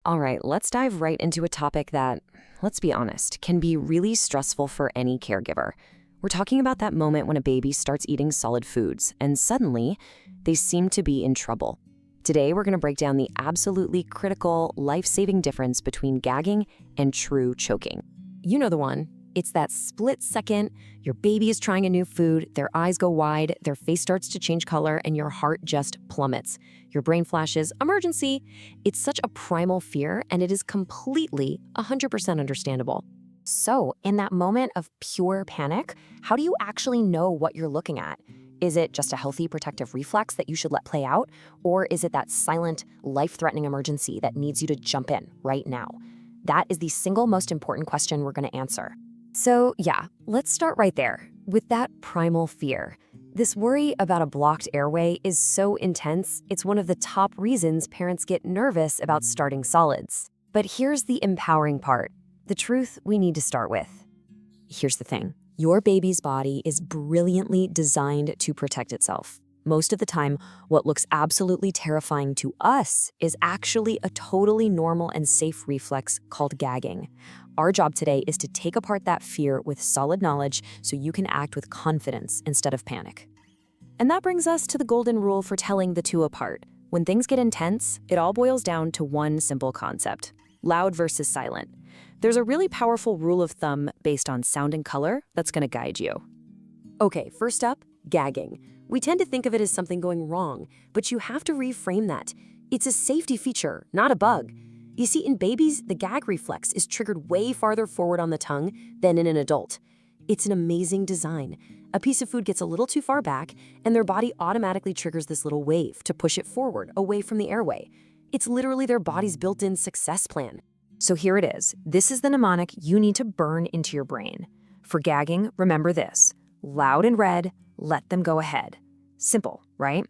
All right, let's dive right into a topic that, let's be honest, can be really stressful for any caregiver. We're talking about that moment when a baby starts eating solid foods and suddenly they seem to be in trouble. Today, we're going to break down the absolutely critical, life-saving difference between gagging and true choking. You know the one. It's that split second, your baby is trying a new food, their eyes go wide, their face starts to change color, and your heart just plummets. Your brain flashes, emergency. It's such a primal fear, and it is completely 100% understandable. So, in that moment of pure panic, how do you actually know what you're looking at? Is it just a healthy protective reflex that you should let play out? Or is it that silent, life-threatening emergency that needs you to jump in right now? That is the single most important question we're going to answer. So yeah, let's start right there with that primal fear. This worry about a blocked airway is so intense, it's one of the top reasons parents get nervous about starting solids. But here's the empowering part, the truth we need to start with. Here's the thing. Your baby's body is brilliantly designed to protect itself. Most of the time, what looks absolutely terrifying to us is actually a totally normal and safe reflex called gagging. Our job today is to take apart that fear with solid knowledge so you can act with confidence instead of panic. And that brings us to the golden rule for telling the two apart. When things get intense, it all boils down to one simple concept: loud versus silent. There's a really powerful rule of thumb based on sound and color that's going to guide you. Okay, first up, gagging. We tend to think of it as something going wrong, but you have to reframe that. It's a safety feature, not a bug. You see, in babies, the gag reflex is triggered way farther forward on the tongue than in an adult. It's an amazing design. A piece of food gets a little too far back, and their body automatically triggers this little wave to push it forward, away from the airway. It's literally their body's built-in success plan. So here it is. This is the mnemonic you need to burn into your brain. For gagging, remember this: loud and red, let them go ahead. Simple, right?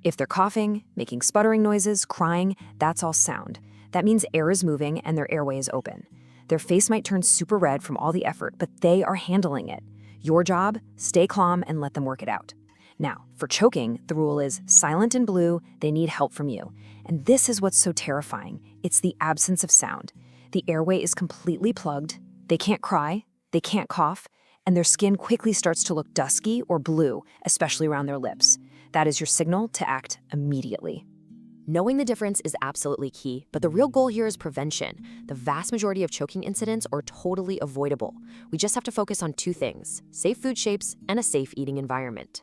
If they're coughing, making sputtering noises, crying, that's all sound. That means air is moving and their airway is open. Their face might turn super red from all the effort, but they are handling it. Your job, stay calm and let them work it out. Now, for choking, the rule is silent and blue, they need help from you. And this is what's so terrifying. It's the absence of sound. The airway is completely plugged, they can't cry, they can't cough, and their skin quickly starts to look dusky or blue, especially around their lips. That is your signal to act immediately. Knowing the difference is absolutely key, but the real goal here is prevention. The vast majority of choking incidents are totally avoidable. We just have to focus on two things: safe food shapes and a safe eating environment.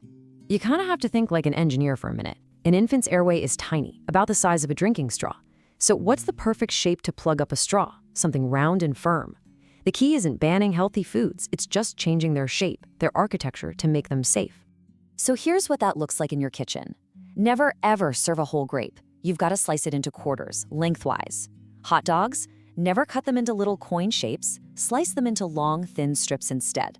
You kind of have to think like an engineer for a minute. An infant's airway is tiny, about the size of a drinking straw. So what's the perfect shape to plug up a straw? Something round and firm. The key isn't banning healthy foods, it's just changing their shape, their architecture to make them safe. So here's what that looks like in your kitchen. Never ever serve a whole grape. You've got to slice it into quarters, lengthwise. Hot dogs? Never cut them into little coin shapes, slice them into long, thin strips instead.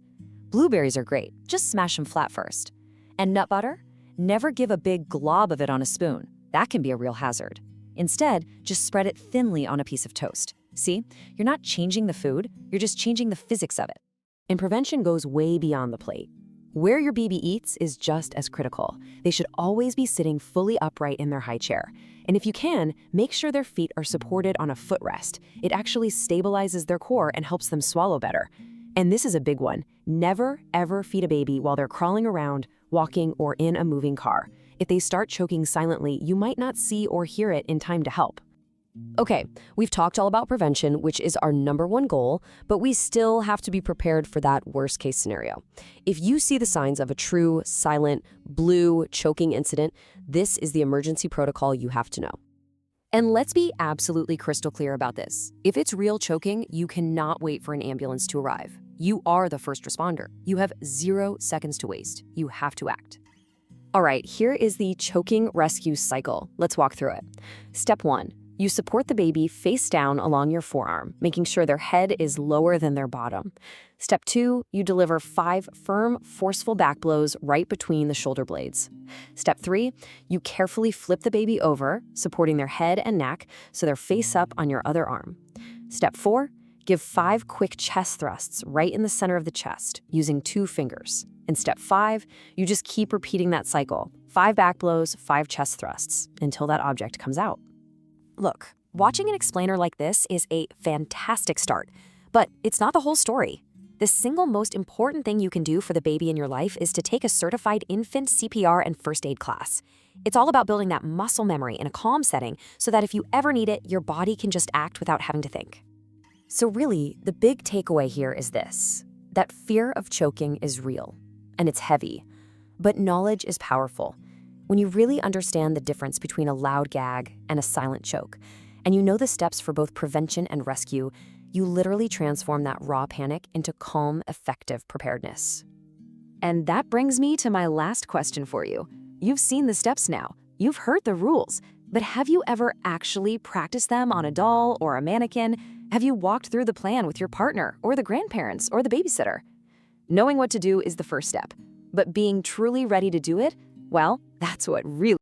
Blueberries are great, just smash them flat first. And nut butter? Never give a big glob of it on a spoon. That can be a real hazard. Instead, just spread it thinly on a piece of toast. See, you're not changing the food, you're just changing the physics of it. And prevention goes way beyond the plate. Where your baby eats is just as critical. They should always be sitting fully upright in their high chair. And if you can, make sure their feet are supported on a footrest. It actually stabilizes their core and helps them swallow better. And this is a big one. Never, ever feed a baby while they're crawling around, walking, or in a moving car. If they start choking silently, you might not see or hear it in time to help. Okay, we've talked all about prevention, which is our #1 goal, but we still have to be prepared for that worst-case scenario. If you see the signs of a true, silent, blue choking incident, this is the emergency protocol you have to know. And let's be absolutely crystal clear about this. If it's real choking, you cannot wait for an ambulance to arrive. You are the first responder. You have 0 seconds to waste. You have to act. All right, here is the choking rescue cycle. Let's walk through it. Step 1. You support the baby face down along your forearm, making sure their head is lower than their bottom. Step 2, you deliver 5 firm, forceful back blows right between the shoulder blades. Step 3, you carefully flip the baby over, supporting their head and neck so they're face up on your other arm. Step 4, give 5 quick chest thrusts right in the center of the chest, using 2 fingers. In step 5, you just keep repeating that cycle, 5 back blows, 5 chest thrusts, until that object comes out. Look, Watching an explainer like this is a fantastic start, but it's not the whole story. The single most important thing you can do for the baby in your life is to take a certified infant CPR and first aid class. It's all about building that muscle memory in a calm setting so that if you ever need it, your body can just act without having to think. So really, the big takeaway here is this: that fear of choking is real, and it's heavy, but knowledge is powerful. When you really understand the difference between a loud gag and a silent choke, and you know the steps for both prevention and rescue, you literally transform that raw panic into calm, effective preparedness. And that brings me to my last question for you. You've seen the steps now, you've heard the rules, but have you ever actually practiced them on a doll or a mannequin? Have you walked through the plan with your partner or the grandparents or the babysitter? Knowing what to do is the first step, but being truly ready to do it, well, that's what really